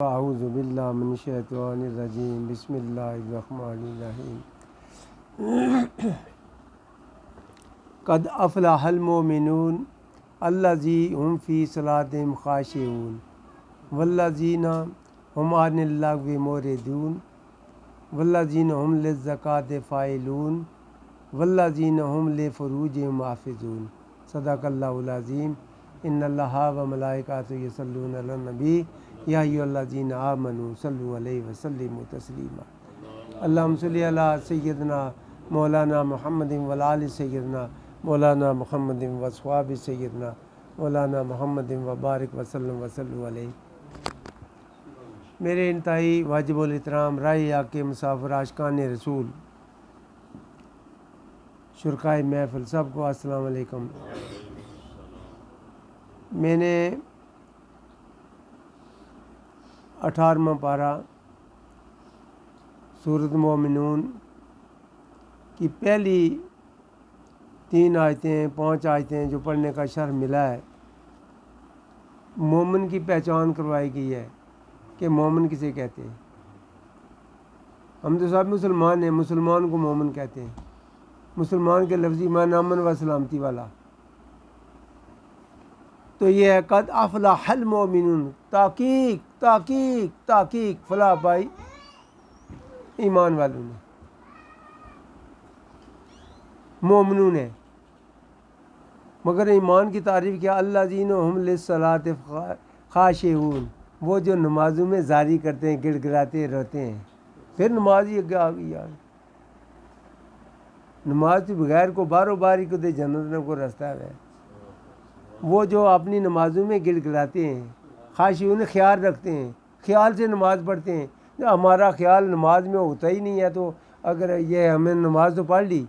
अऊज़ु बिल्लाहि मिनश्शैतानिर्रजीम बिस्मिल्लाहिर्रहमानिर्रहीम। क़द अफ़लहल मोमिनून अल्लज़ीना हुम फ़ी सलातिहिम ख़ाशिऊन वल्लज़ीना हुम अनिल लग़्वी मुअरिदून वल्लज़ीना हुम लिज़्ज़काति फ़ाइलून वल्लज़ीना हुम लिफ़ुरूजिहिम हाफ़िज़ून। सदक़ल्लाहुल अज़ीम। इन्नल्लाहा व मलाइकातहू यसल्लूना अलन नबी या अय्युहल्लज़ीना आमनू सल्लु अलैहि व सल्लिमू तस्लीमा। अल्लाहुम्मा सल्लि अला सय्यिदिना मौलाना मुहम्मदिन व अला आलि सय्यिदिना मौलाना मुहम्मदिन व अस्हाबि सय्यिदिना मौलाना मुहम्मदिन व बारिक व सल्लम व सल्लु अलैहि। मेरे इंतहाई वाजिबुल इहतराम राय आके मुसाफिर आशिकान रसूल शुरकाए महफिल सबको अस्सलाम वालेकुम। मैंने 18वां पारा सूरत मोमिनून की पहली 3 आयतें 5 आयतें जो पढ़ने का शर्ह मिला है, मोमिन की पहचान करवाई गई है कि मोमिन किसे कहते हैं। हम तो सब मुसलमान हैं, मुसलमान को मोमिन कहते हैं। मुसलमान के लफ्ज़ी माना अमन व सलामती वाला। तो ये है क़द अफ़लहल मोमिनून, ताकीक ताकीक ताकीक फलाह पाई ईमान वालों ने, मोमिनून है। मगर ईमान की तारीफ़ क्या? अल्लज़ीना हुम लिस्सलाति ख़ाशिऊन, वो जो नमाज़ों में जारी करते हैं, गिड़गिड़ाते रहते हैं। फिर नमाज ही आगे आ गई यार। नमाज के बगैर को बारों बारी को दे जन्नत न को रास्ता है। वो जो अपनी नमाज़ों में गिड़गिड़ाते हैं, ख़ाशिऊन ख्याल रखते हैं, ख्याल से नमाज़ पढ़ते हैं। हमारा ख्याल नमाज में होता ही नहीं है, तो अगर ये हमने नमाज तो पढ़ ली,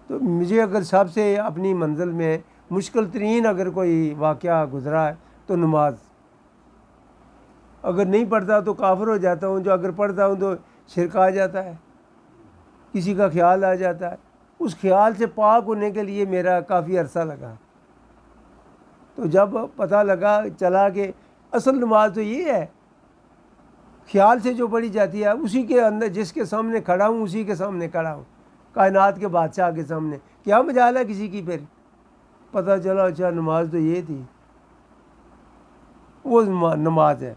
तो मुझे अगर सबसे अपनी मंजिल में मुश्किल तरीन अगर कोई वाक़या गुज़रा है तो नमाज। अगर नहीं पढ़ता तो काफिर हो जाता हूँ, जो अगर पढ़ता हूँ तो शिरक आ जाता है, किसी का ख्याल आ जाता है। उस ख्याल से पाक होने के लिए मेरा काफ़ी अरसा लगा। तो जब पता लगा चला कि असल नमाज तो ये है, ख्याल से जो पढ़ी जाती है, उसी के अंदर जिसके सामने खड़ा हूँ उसी के सामने खड़ा हूँ, कायनात के बादशाह के सामने, क्या मजाल है किसी की। फिर पता चला अच्छा नमाज तो ये थी, वो नमाज है।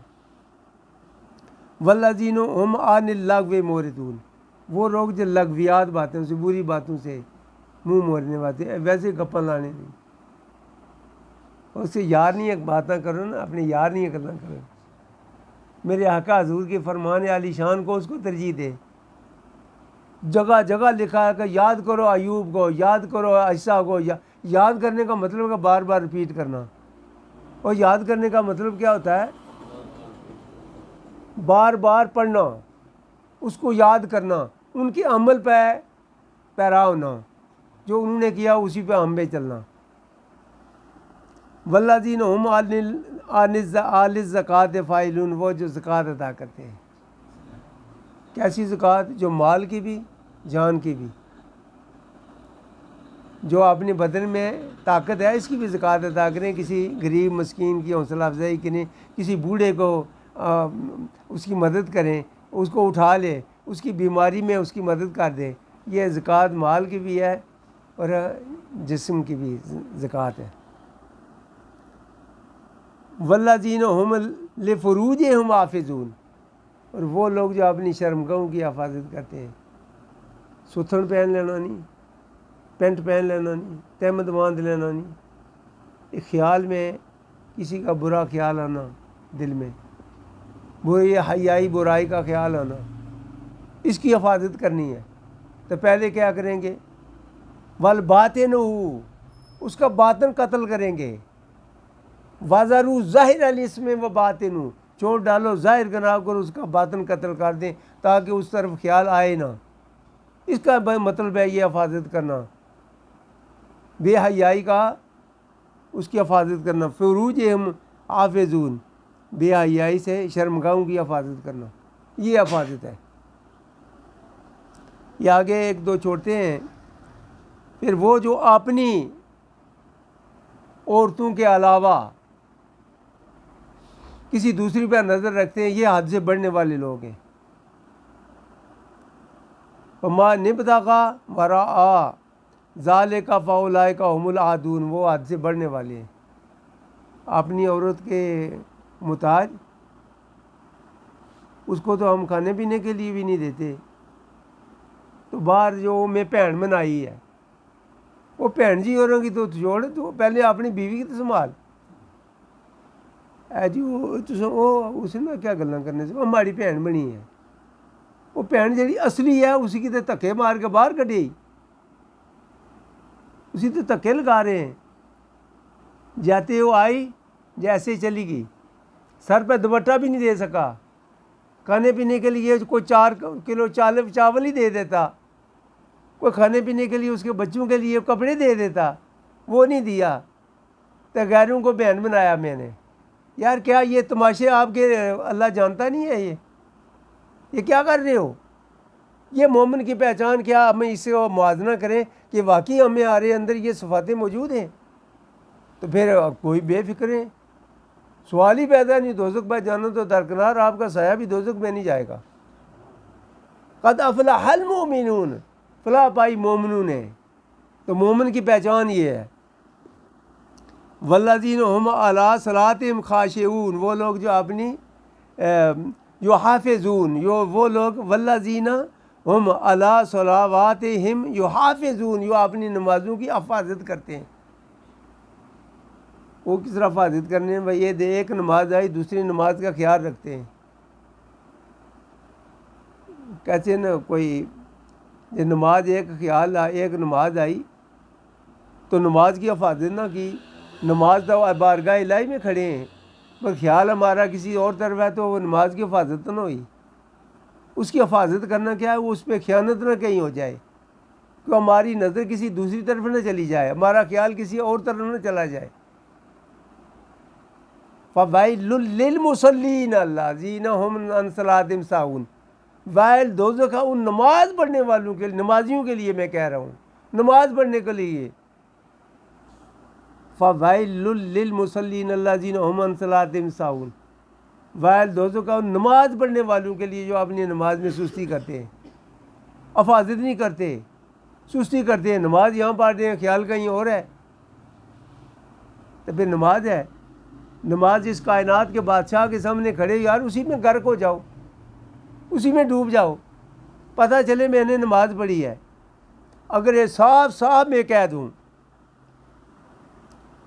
वल्लज़ीना हुम अनिल लग़्वी मुअरिदून, वो लोग जो लग़वियात बातें से, बुरी बातों से मुँह मोड़ने वाले, वैसे गप्पा लाने नहीं। उससे यार नहीं एक बातें करो ना, अपने यार नहीं करना करो। मेरे आका हजूर के फरमान आलीशान को उसको तरजीह दे। जगह जगह लिखा है कि याद करो अयूब को, याद करो ऐसा को। याद करने का मतलब है बार बार रिपीट करना। और याद करने का मतलब क्या होता है? बार बार पढ़ना, उसको याद करना, उनके अमल पे पैरा होना, जो उन्होंने किया उसी पे हम पे चलना। वल्लज़ीना हुम अनिल ज़काति फ़ाइलून, वो जो ज़कात अदा करते हैं। कैसी ज़कात? जो माल की भी जान की भी, जो अपने बदन में ताकत है इसकी भी ज़कात अदा करें। किसी गरीब मस्कीन की हौसला अफजाई करें, किसी बूढ़े को उसकी मदद करें, उसको उठा ले, उसकी बीमारी में उसकी मदद कर दे। ये ज़कात माल की भी है और जिस्म की भी ज़कात है। वल्लज़ीना हुम लिफ़ुरूजिहिम हाफ़िज़ून, और वो लोग जो अपनी शर्मगाहों की हिफाजत करते हैं। सुथन पहन लेना नहीं, पेंट पहन लेना नहीं, तहमद बांध लेना नहीं, एक ख्याल में किसी का बुरा ख्याल आना, दिल में बुरी हयाई बुराई का ख्याल आना, इसकी हिफाजत करनी है। तो पहले क्या करेंगे? वल बातिनहू, उसका बातन कत्ल करेंगे। वाज़रू ज़ाहिर अल इसमें व बातिनहू, चोट डालो ज़ाहिर गुनाह कर, उसका बातन कत्ल कर दें ताकि उस तरफ ख्याल आए ना। इसका मतलब है ये हिफाजत करना, बेहयाई का उसकी हिफाजत करना। फ़ुरूजिहिम हाफ़िज़ून, बेहयाई से शर्मगाहों की हिफाजत करना, ये हिफाजत है। ये आगे एक दो छोड़ते हैं। फिर वो जो अपनी औरतों के अलावा किसी दूसरी पर नज़र रखते हैं, ये हद से बढ़ने वाले लोग हैं। मा निबतगा वरा आ ज़ाले का फ़ौलाए का हुमुल आदून, वो हद से बढ़ने वाले हैं। अपनी औरत के मुताज, उसको तो हम खाने पीने के लिए भी नहीं देते, तो बाहर जो मैं भैन बनाई है, वो भैन जी औरों की तो छोड़, तो पहले अपनी बीवी की तो संभाल है जी। वो उसने क्या गल्लां करने से, वो हमारी भैन बनी है। वो भैन जी असली है, उसी की तो धक्के मार के बाहर कढ़ी, उसी तो धक्के लगा रहे हैं। जाते वो आई जैसे ही चली गई, सर पे दुपट्टा भी नहीं दे सका, खाने पीने के लिए कोई 4 किलो चावल ही दे देता, कोई खाने पीने के लिए उसके बच्चों के लिए कपड़े दे देता, वो नहीं दिया, तो गैरों को बहन बनाया मैंने। यार क्या ये तमाशे आपके अल्लाह जानता नहीं है? ये क्या कर रहे हो? ये मोमिन की पहचान क्या? हमें इससे मुआवजा करें कि वाकई हमें हमारे अंदर ये सिफातें मौजूद हैं, तो फिर कोई बेफिक्र है, सवाल ही पैदा नहीं। दोज़ख में जाना तो दरकिनार, आपका साया भी दोज़ख में नहीं जाएगा। क़द अफ़लहल मोमिनून, फलाह पाई मोमिनून है। तो मोमिन की पहचान ये है। वल्लज़ीन हुम अला सलातिहिम खाशिऊन, वो लोग जो अपनी जो हाफिजून, जो वो लोग वल्लज़ीन हुम अला सलावातिहिम युहाफिजून, जो अपनी नमाज़ों की हिफाजत करते हैं। वो किस तरह हिफाजत करने हैं भाई? ये एक नमाज आई, दूसरी नमाज का ख्याल रखते हैं। कैसे न कोई ये नमाज एक ख्याल एक नमाज आई तो नमाज की हिफाजत ना की, नमाज तो बारगाह इलाही में खड़े हैं, पर ख्याल हमारा किसी और तरफ है, तो वो नमाज की हिफाजत तो ना हुई। उसकी हिफाजत करना क्या है? वो उस पर ख़यानत ना कहीं हो जाए, तो हमारी नज़र किसी दूसरी तरफ ना चली जाए, हमारा ख्याल किसी और तरफ ना चला जाए। फ़वाइलुल लिलमुसल्लीन अल्लज़ीना हुम अन सलातिहिम साहून, वाइल दोज़ख का उन नमाज पढ़ने वालों के लिए, नमाजियों के लिए मैं कह रहा हूँ, नमाज पढ़ने के लिए। फ़वाइलुल लिलमुसल्लीन अल्लज़ीना हुम अन सलातिहिम साहून, वाइल दोज़ख का उन नमाज पढ़ने वालों के लिए जो अपनी नमाज में सुस्ती करते हैं, हिफाजत नहीं करते, सुस्ती करते हैं। नमाज यहाँ पढ़ रहे हैं, ख्याल कहीं और है, तो फिर नमाज है? नमाज इस कायनात के बादशाह के सामने खड़े, यार उसी में गर्क हो जाओ, उसी में डूब जाओ, पता चले मैंने नमाज पढ़ी है। अगर ये साफ साफ मैं कह दूँ,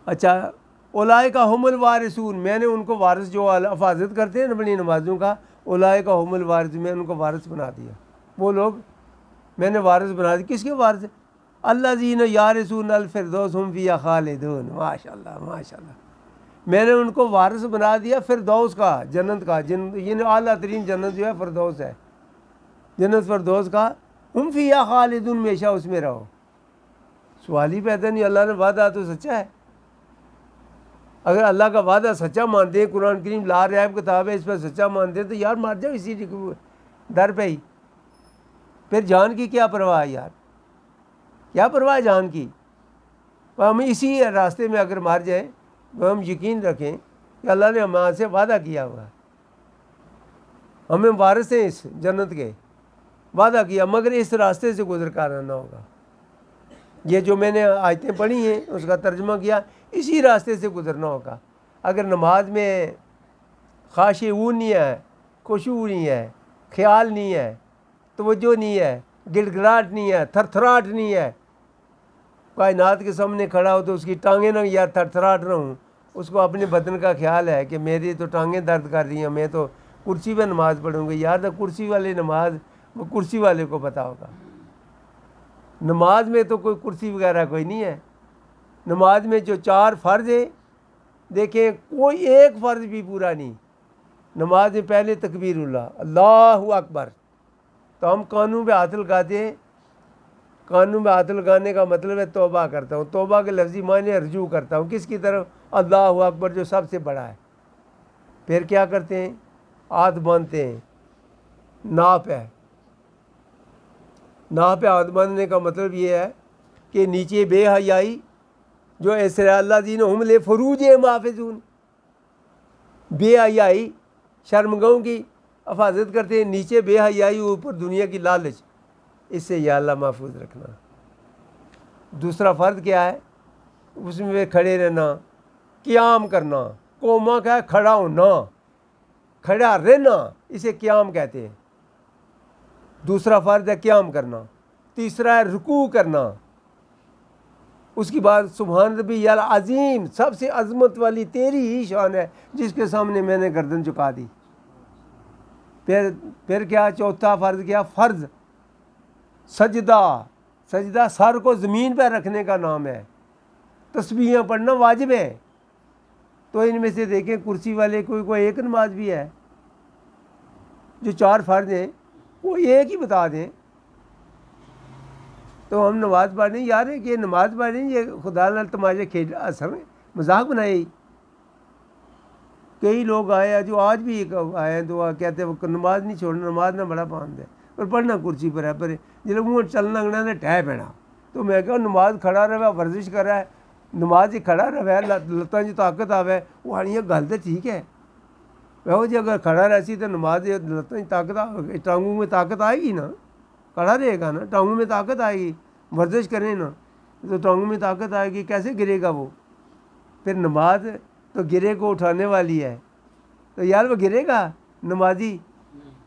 अच्छा उलाए का हुमुल वारिसून, मैंने उनको वारिस जो हिफाजत करते हैं अपनी नमाज़ों का, उलाए का हुमुल वारिस, मैंने उनको वारिस बना दिया। वो लोग मैंने वारिस बना दिया। किसके वारिस? अल्लज़ीना यारिसून अल फिरदौस हुम फ़ीहा खालिदून। माशाअल्लाह माशाअल्लाह, मैंने उनको वारिस बना दिया फिरदौस का, जन्नत का। ये आला तरीन जन्नत जो है फिरदौस है, जन्नत फिरदौस का। हुम फ़ीहा खालिदून, हमेशा उसमें रहो। सवाल ही पैदा नहीं, अल्लाह ने वादा तो सच्चा है। अगर अल्लाह का वादा सच्चा मानते हैं, कुरान करीम ला रैब किताब है, इस पर सच्चा मानते हैं, तो यार मर जाओ इसी दर पे ही। फिर जान की क्या परवाह है यार? क्या परवाह है जान की? हम इसी रास्ते में अगर मार जाए तो हम यकीन रखें कि अल्लाह ने हमसे वादा किया हुआ है, हमें वारिस हैं इस जन्नत के, वादा किया, मगर इस रास्ते से गुजर कर आना होगा। ये जो मैंने आयतें पढ़ी हैं उसका तर्जुमा किया, इसी रास्ते से गुजरना होगा। अगर नमाज में खाशिऊन नहीं है, खुशू नहीं है, ख्याल नहीं है, तवज्जो नहीं है, गिड़गिड़ाहट नहीं है, थरथराहट नहीं है, कायनात के सामने खड़ा हो तो उसकी टांगें ना यार थरथराहट ना हूँ, उसको अपने बदन का ख्याल है कि मेरी तो टांगें दर्द कर रही हैं, मैं तो कुर्सी पे नमाज़ पढ़ूँगी। यार तो कुर्सी वाली नमाज वो कुर्सी वाले को पता होगा। नमाज में तो कोई कुर्सी वगैरह कोई नहीं है। नमाज में जो 4 फ़र्ज़ है, देखें कोई एक फ़र्ज़ भी पूरा नहीं। नमाज में पहले तकबीरुल्लाह, अल्लाहु अकबर, तो हम कानून पे हाथ लगाते हैं। कानून में हाथ लगाने का मतलब है तौबा करता हूँ, तौबा के लफ्ज़ी माने रजू करता हूँ किसकी तरफ? अल्लाहु अकबर जो सबसे बड़ा है। फिर क्या करते हैं? हाथ बांधते हैं, नाप है, नाप पे हाथ बांधने का मतलब ये है कि नीचे बेहयाई जो ऐसे अल्लज़ीना हुम लिफ़ुरूजिहिम हाफ़िज़ून, बेहयाई शर्मगाहों की हिफाजत करते हैं, नीचे बेहयाई, ऊपर दुनिया की लालच। इससे या अल्लाह महफूज रखना। दूसरा फ़र्ज क्या है? उसमें खड़े रहना, क़याम करना। कोमा का है खड़ा होना, खड़ा रहना, इसे क़याम कहते हैं। दूसरा फ़र्ज है क़याम करना। तीसरा है रुकू करना। उसके बाद सुभान रब्बी अल अज़ीम, सबसे अज़मत वाली तेरी ही शान है जिसके सामने मैंने गर्दन झुका दी। फिर क्या चौथा फ़र्ज क्या? फ़र्ज सजदा। सजदा सर को ज़मीन पर रखने का नाम है। तस्बीहें पढ़ना वाजिब है। तो इनमें से देखें कुर्सी वाले कोई एक नमाज भी है। जो 4 फ़र्ज हैं वो एक ही बता दें तो हम नमाज़ पढ़ें। यार है कि नमाज़ पढ़ें, ये खुदा नाल तमाशे खेल असल मजाक बनाए। कई लोग आए हैं जो आज भी आए हैं तो कहते हैं नमाज नहीं छोड़ना, नमाज ना बड़ा पाबंद है पर पढ़ना कुर्सी पर है। पर जो मुँह चलना लगना ने टह पैना। तो मैं कहा नमाज खड़ा रहे, वर्जिश कर रहा है, नमाज ही खड़ा रहे, लत्तां च ताकत आवे, वो आनी गल तो ठीक है। वह जी अगर खड़ा रहसी तो नमाज लत्तां च ताकत, टांगों में ताकत आएगी ना, खड़ा रहेगा ना, टांगों में ताकत आएगी। वर्जिश करें ना तो टांगों में ताकत आएगी, कैसे गिरेगा वो? फिर नमाज तो गिरे को उठाने वाली है, तो यार वो गिरेगा? नमाजी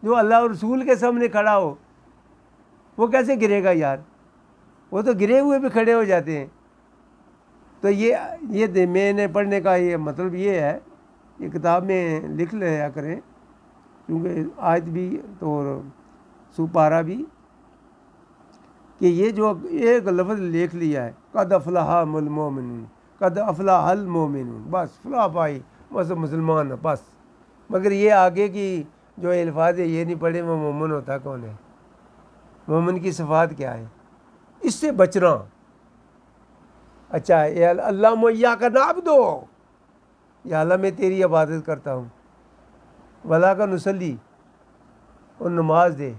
जो अल्लाह और रसूल के सामने खड़ा हो वो कैसे गिरेगा यार? वो तो गिरे हुए भी खड़े हो जाते हैं। तो ये मैंने पढ़ने का ये मतलब ये है, ये किताब में लिख लिया करें, क्योंकि आयत भी तो सुपारा भी, कि ये जो एक लफ्ज़ लिख लिया है कद अफलाहल मोमिनून, कद अफलाहल मोमिनून, बस फलाह पाई, बस मुसलमान है बस। मगर ये आगे की जो अल्फाज है ये नहीं पढ़े वो मोमिन होता कौन है? मोमिन की सिफात क्या है? इससे बचना। अच्छा ये अल्लाह मुय्या का नाब दो, या अल्लाह मैं तेरी इबादत करता हूँ, वला का नुसली, और नमाज दे।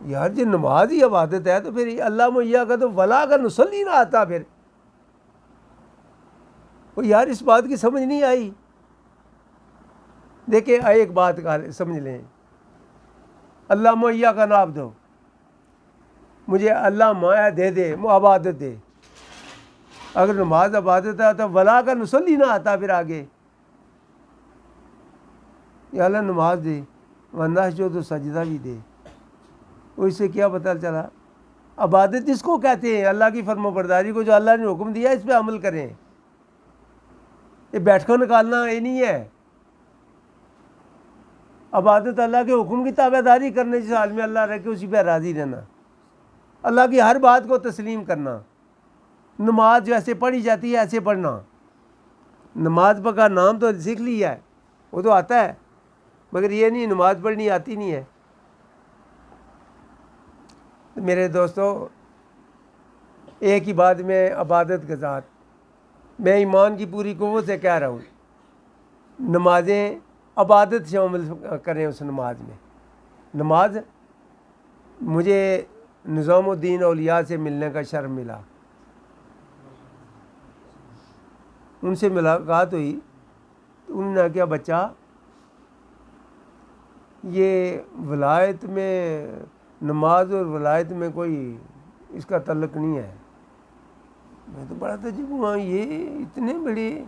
यार जो नमाज ही इबादत है तो फिर अल्लाह मुय्या का तो वला का नुसली ना आता फिर। वो यार इस बात की समझ नहीं आई। देखिए एक बात का समझ लें, अल्लाह मुय्या का नाब दो, मुझे अल्लाह माया दे दे, इबादत दे। अगर नमाज इबादत है तो वला का नुसली ना आता फिर आगे, या अल्लाह नमाज दे वरना जो तो सजदा भी दे। वो इससे क्या पता चला? इबादत इसको कहते हैं, अल्लाह की फरमाबरदारी को जो अल्लाह ने हुक्म दिया इस पर अमल करें। ये बैठकर निकालना ये नहीं है। इबादत अल्लाह के हुक्म की ताबेदारी करने, जिस हाल में अल्लाह रखे उसी पर राज़ी रहना, अल्लाह की हर बात को तस्लीम करना। नमाज जैसे पढ़ी जाती है ऐसे पढ़ना। नमाज का नाम तो सीख लिया है, वो तो आता है, मगर ये नहीं नमाज पढ़नी आती नहीं है। तो मेरे दोस्तों एक ही बात में इबादत के साथ मैं ईमान की पूरी क़ुव्वत से कह रहा हूँ, नमाजें इबादत शामिल करें उस नमाज में। नमाज मुझे निज़ामुद्दीन औलिया से मिलने का शर्फ मिला, उनसे मुलाकात हुई तो उन्होंने क्या बच्चा ये वलायत में, नमाज और वलायत में कोई इसका तल्लुक़ नहीं है। मैं तो बड़ा तजुब हुआ, ये इतने बड़े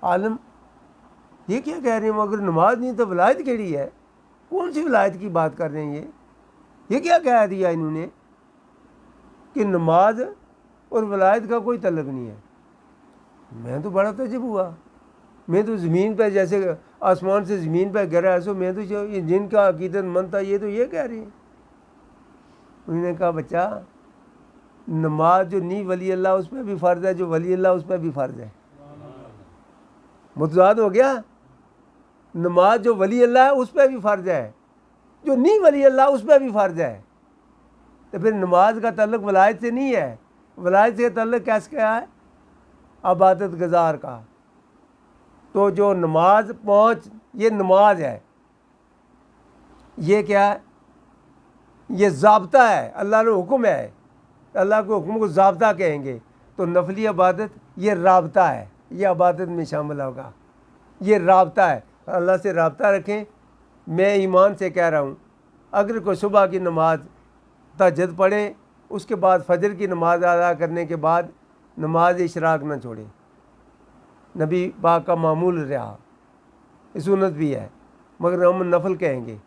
आलम ये क्या कह रहे हैं? अगर नमाज नहीं तो वलायत केड़ी है? कौन सी वलायत की बात कर रहे हैं? ये क्या कह दिया इन्होंने कि नमाज और वलायत का कोई तल्लुक़ नहीं है? मैं तो बड़ा तजुब हुआ। मैं तो ज़मीन पर जैसे आसमान से ज़मीन पर गिरा ऐसा, मैं तो जो जिनका अकीदतमंद था ये तो ये कह रहे हैं। उन्होंने कहा बच्चा नमाज जो नहीं वली अल्लाह उस पर भी फ़र्ज़ है, जो वली अल्लाह उस पर भी फ़र्ज़ है। मुतज़ाद हो गया। नमाज जो वली अल्लाह है उस पर भी फ़र्ज़ है, जो नहीं वली अल्लाह उस पर भी फ़र्ज़ है। तो फिर नमाज का तल्लुक़ वलायत से नहीं है। वलायत से तल्लुक़ कैसे क्या है? इबादत गुज़ार का। तो जो नमाज 5 ये नमाज है, ये क्या है? ये ज़ाब्ता है, अल्लाह ने हुक्म है, अल्लाह के हुक्म को ज़ाब्ता कहेंगे। तो नफली इबादत ये राब्ता है, ये इबादत में शामिल होगा। ये राब्ता है, अल्लाह से राब्ता रखें। मैं ईमान से कह रहा हूँ, अगर कोई सुबह की नमाज तहज्जुद पढ़े, उसके बाद फजर की नमाज अदा करने के बाद नमाज इशराक ना छोड़े, नबी पाक का मामूल रहा, सुन्नत भी है मगर हम नफल कहेंगे।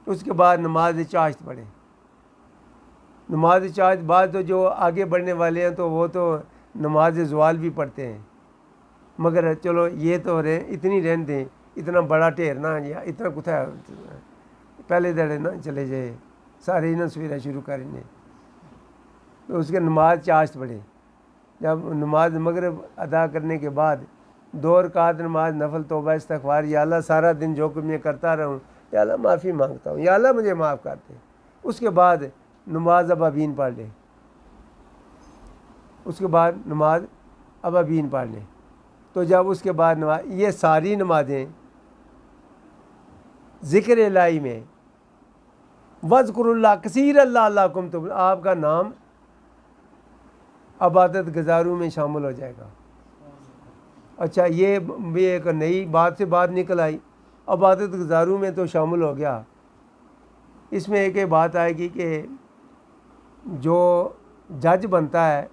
उसके बाद नमाज चाश्त पढ़े। नमाज चाश्त बाद तो जो आगे बढ़ने वाले हैं तो वो तो नमाज ज़वाल भी पढ़ते हैं, मगर चलो ये तो इतनी रहने दें, इतना बड़ा ढेर ना या इतना कुछ पहले दड़े ना चले जाए, सारे ना सवेरा शुरू करेंगे। तो उसके नमाज चाश्त पढ़े। जब नमाज मगरिब अदा करने के बाद 2 रकात नमाज नफल तौबा इस्तग़फ़ार, या अल्लाह सारा दिन जो कुछ मैं करता रहूँ, या अल्लाह माफ़ी मांगता हूँ, या अल्लाह मुझे माफ़ कर दे। उसके बाद नमाज अबाबीन पढ़ ले। उसके बाद नमाज अबाबीन पढ़ ले। तो जब उसके बाद नमाज, ये सारी नमाजें ज़िक्र इलाही में वज़्कुरुल्लाह कसीर लअल्लकुम तुफ़्लिहून, आपका नाम अबादत गुज़ारों में शामिल हो जाएगा। अच्छा, ये भी एक नई बात से बात निकल आई, अबादत गुज़ारों में तो शामिल हो गया। इसमें एक बात आएगी कि जो जज बनता है,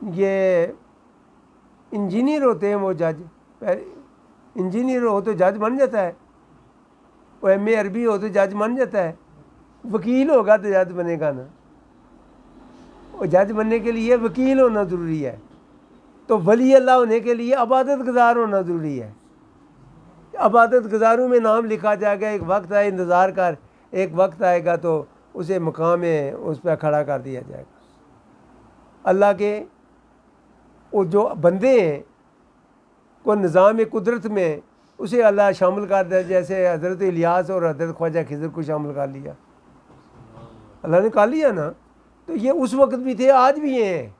ये इंजीनियर होते हैं, वो जज इंजीनियर हो तो जज बन जाता है, वो MA अरबी हो तो जज बन जाता है, वकील होगा तो जज बनेगा ना। और जज बनने के लिए वकील होना ज़रूरी है, तो वली अल्लाह होने के लिए अबादत गुज़ार होना ज़रूरी है। अबादत गुज़ारों में नाम लिखा जाएगा। एक वक्त आए, इंतज़ार कर, एक वक्त आएगा तो उसे मकाम में उस पर खड़ा कर दिया जाएगा। अल्लाह के वो जो बंदे हैं को निज़ाम कुदरत में उसे अल्लाह शामिल कर दिया, जैसे हज़रत इलियास और हज़रत ख्वाजा खिज़र को शामिल कर लिया, अल्लाह ने कर लिया ना। तो ये उस वक्त भी थे, आज भी हैं।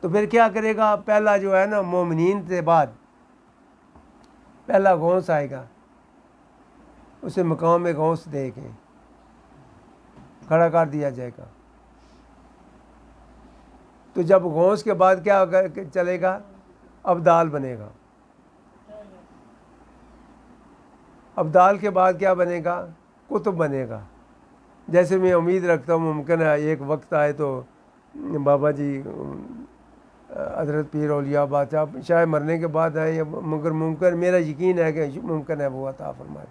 तो फिर क्या करेगा? पहला जो है ना, मोमिनीन से बाद पहला गौस आएगा, उसे मकाम में गौस दे के खड़ा कर दिया जाएगा। तो जब गौस के बाद क्या चलेगा? अब्दाल बनेगा। अब्दाल के बाद क्या बनेगा? कुतुब बनेगा। जैसे मैं उम्मीद रखता हूँ मुमकिन है एक वक्त आए तो बाबा जी हज़रत पीर औलिया बादशाह शायद मरने के बाद आए, या मगर मुमकिन, मेरा यकीन है कि मुमकिन है वो अता फरमाए।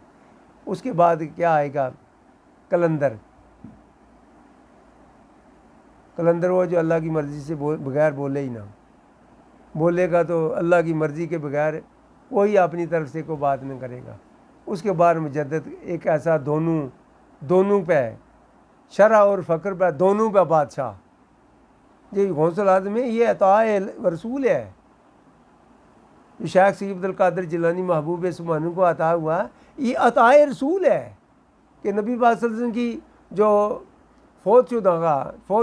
उसके बाद क्या आएगा? कलंदर। कलंदर वो जो अल्लाह की मर्ज़ी से बगैर बोले ही ना, बोलेगा तो अल्लाह की मर्ज़ी के बगैर कोई अपनी तरफ से कोई बात नहीं करेगा। उसके बाद मुजद्दिद एक ऐसा दोनों पे शरा और फ़क्र पे दोनों पे बादशाह, ये गौसल आज़म में ये अताए रसूल है। जो शेख सैयद अब्दुल कादिर जिलानी महबूब सुब्हानी को अता हुआ, ये अताए रसूल है कि नबी पाक सल्लल्लाहु अलैहि वसल्लम की जो फौत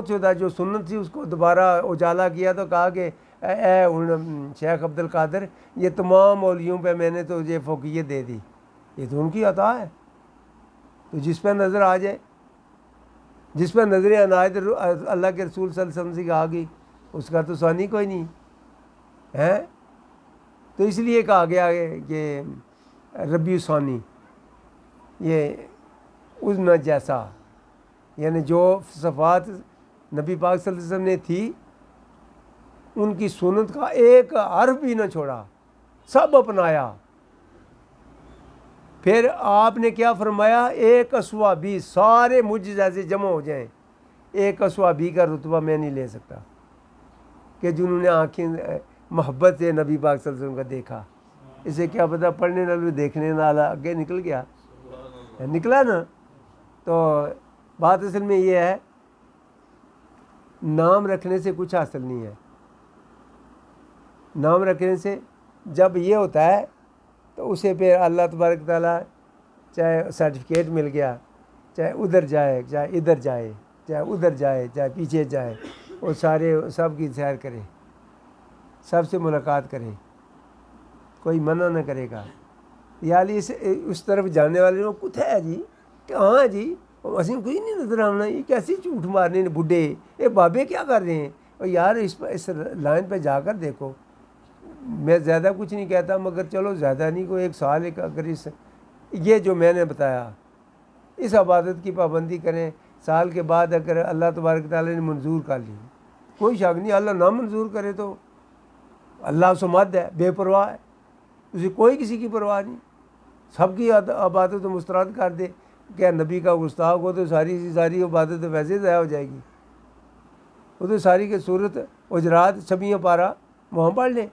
शुदा जो सुन्नत थी उसको दोबारा उजाला किया। तो कहा कि शेख अब्दुल कादिर, ये तमाम औलियों पे मैंने तो ये फ़ौक़ियत दे दी, ये तो उनकी अता है। तो जिस पर नज़र आ जाए, जिस पर नज़र अनायत अल्लाह के रसूल सल्लल्लाहु अलैहि वसल्लम से आ गई, उसका तो सानी कोई नहीं है। तो इसलिए कहा गया है कि रबी सानी, ये उज़्न जैसा, यानी जो सफ़ात नबी पाक सल्लल्लाहु अलैहि वसल्लम ने थी, उनकी सुन्नत का एक हर्फ भी न छोड़ा, सब अपनाया। फिर आपने क्या फरमाया? एक अस्वाबी, सारे मुझ जैसे जमा हो जाएं, एक अस्वाबी का रुतबा मैं नहीं ले सकता कि जिन्होंने आँखें मोहब्बत से नबी पाक सल्लल्लाहु अलैहि वसल्लम का देखा। इसे क्या पता, पढ़ने वाले देखने वाला आगे निकल गया, निकला ना। तो बात असल में ये है, नाम रखने से कुछ हासिल नहीं है। नाम रखने से जब ये होता है तो उसे फिर अल्लाह तबारक ताला चाहे सर्टिफिकेट मिल गया, चाहे उधर जाए, चाहे इधर जाए, चाहे उधर जाए, चाहे पीछे जाए, वो सारे सब की सैर करे, सबसे मुलाकात करे, कोई मना न करेगा। यानी इस उस तरफ जाने वाले लोग कुछ है जी, कहाँ है जी, असीं कोई नहीं नजर आना, ये कैसी झूठ मारने ने बुढ़े, ये बाबे क्या कर रहे हैं? और यार इस लाइन पे जाकर देखो, मैं ज़्यादा कुछ नहीं कहता, मगर चलो ज़्यादा नहीं, कोई 1 साल एक अगर इस ये जो मैंने बताया इस इबादत की पाबंदी करें, साल के बाद अगर अल्लाह तबारक ताला ने मंजूर कर ली, कोई शक नहीं, अल्लाह ना मंजूर करे तो अल्लाह समद है, बेपरवाह है, उसे कोई किसी की परवाह नहीं, सबकी इबादत तो मुस्तरद कर दे। क्या नबी का गुस्ताख हो तो सारी की सारी इबादत तो वैसे ज़ाया हो जाएगी। वो तो सारी के सूरत उजरात 26 पारा वहाँ पढ़ लें,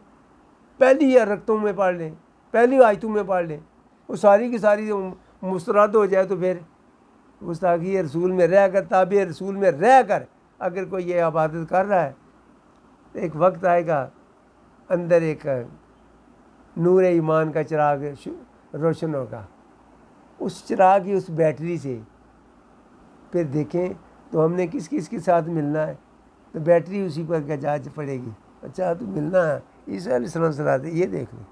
पहली रकतों में पढ़ लें, पहली आयतों में पढ़ लें, वो सारी की सारी मुस्तरद हो जाए। तो फिर गुस्ताखी रसूल में रह कर, ताबे रसूल में रह कर अगर कोई ये इबादत कर रहा है तो एक वक्त आएगा अंदर एक नूर ईमान का चिराग रोशन होगा, उस चिराग की उस बैटरी से फिर देखें तो हमने किस किस के साथ मिलना है, तो बैटरी उसी पर गजाज पड़ेगी। अच्छा तो मिलना है ईसा अलैहिस्सलाम से, ये देख लें,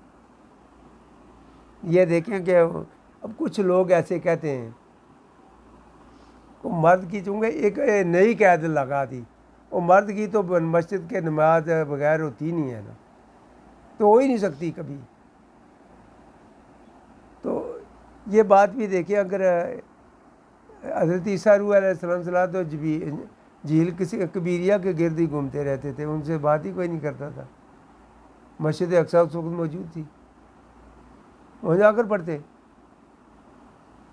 ये देखें कि अब कुछ लोग ऐसे कहते हैं वो मर्द की चूँकि एक नई कैद लगा दी, वो मर्द की तो मस्जिद के नमाज बगैर होती नहीं है ना, तो हो ही नहीं सकती कभी। तो ये बात भी देखिए, अगर हज़रत ईसा अलैहिस्सलाम तो झील किसी कबीरिया के गिर्द ही घूमते रहते थे, उनसे बात ही कोई नहीं करता था। मस्जिद अक्सा उस वक्त मौजूद थी, वहाँ जाकर पढ़ते।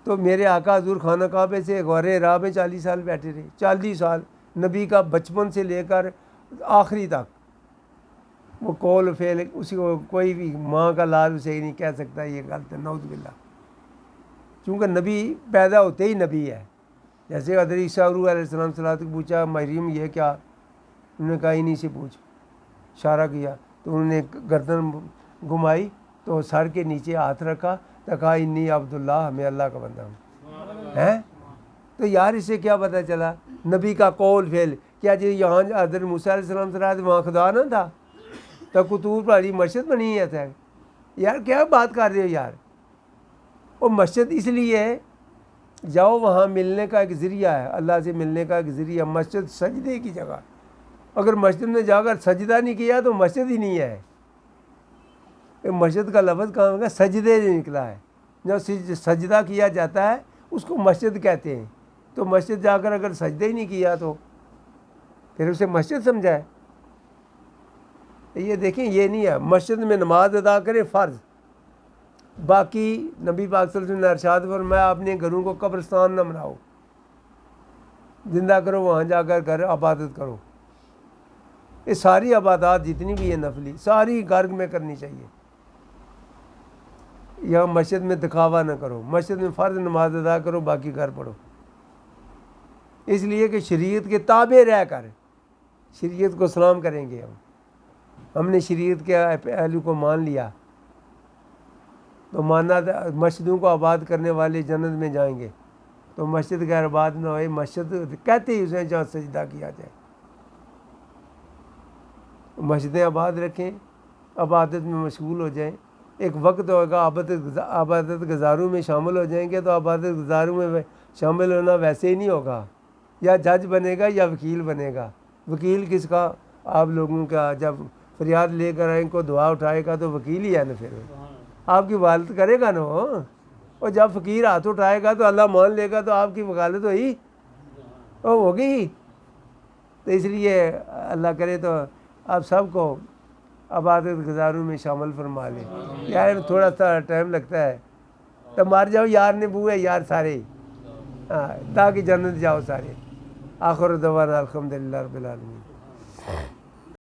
तो मेरे आका हजूर खाना काबे से गौरे राह में 40 साल बैठे रहे, 40 साल नबी का बचपन से लेकर आखिरी तक वो कौल फेल, उसी को कोई भी माँ का लाल उसे ही नहीं कह सकता ये गलत है, नौज़ बिल्लाह। चूँकि नबी पैदा होते ही नबी है। जैसे हज़रत ईसा अलैहिस्सलाम से पूछा मरियम ये क्या, उन्होंने कहा इन्हीं से पूछ, इशारा किया तो उन्होंने गर्दन घुमाई तो सर के नीचे हाथ रखा तो कहा इन्नी अब्दुल्लाह, मैं अल्लाह का बंदा हूँ। हैं तो यार इससे क्या पता चला नबी का कौल फेल क्या जी, यहाँ हज़रत मूसा अलैहिस्सलाम से वहाँ खुदा ना था तो कुतूब वाली मस्जिद बनी है था। यार क्या बात कर रहे हो यार, वो मस्जिद इसलिए है जाओ वहाँ मिलने का एक ज़रिया है, अल्लाह से मिलने का एक ज़रिया। मस्जिद सजदे की जगह, अगर मस्जिद में जाकर सजदा नहीं किया तो मस्जिद ही नहीं है। मस्जिद का लफ्ज़ कहाँ होगा, सजदे से निकला है। जब सजदा किया जाता है उसको मस्जिद कहते हैं। तो मस्जिद जाकर अगर सजदे ही नहीं किया तो फिर उसे मस्जिद समझा है। ये देखें, ये नहीं है मस्जिद में नमाज अदा करें फ़र्ज़, बाकी नबी पाक सल्लल्लाहु अलैहि वसल्लम ने इरशाद फरमाया अपने घरों को कब्रिस्तान न बनाओ, जिंदा करो, वहाँ जाकर घर इबादत करो। ये सारी इबादत जितनी भी है नफली सारी घर में करनी चाहिए। यहाँ मस्जिद में दिखावा ना करो, मस्जिद में फ़र्ज़ नमाज अदा करो, बाकी घर पढ़ो। इसलिए कि शरीयत के ताबे रह कर शरीयत को सलाम करेंगे। हमने शरीयत के पहलू को मान लिया तो माना मस्जिदों को आबाद करने वाले जन्नत में जाएंगे। तो मस्जिद गैर आबाद ना होए, मस्जिद कहते ही उसे जहाँ सजदा किया जाए। मस्जिदें आबाद रखें, आबादत में मशगूल हो जाएं। एक वक्त होगा आबादत गुजारों में शामिल हो जाएंगे तो आबादत गुजारों में शामिल होना वैसे ही नहीं होगा, या जज बनेगा या वकील बनेगा। वकील किसका, आप लोगों का। जब फरियाद लेकर आए को दुआ उठाएगा तो वकील ही है ना, फिर आपकी वकालत करेगा ना वो। और जब फ़कीर हाथ उठाएगा तो अल्लाह मान लेगा तो आपकी वकालत हुई वो होगी। तो इसलिए अल्लाह करे तो आप सबको इबादत गुजारों में शामिल फरमा लें। यार थोड़ा सा टाइम लगता है तो मार जाओ यार ने बूए यार सारे, हाँ, ताकि जन्नत जाओ सारे। आखिर दवाना अल्हम्दुलिल्लाह रब्बिल आलमीन।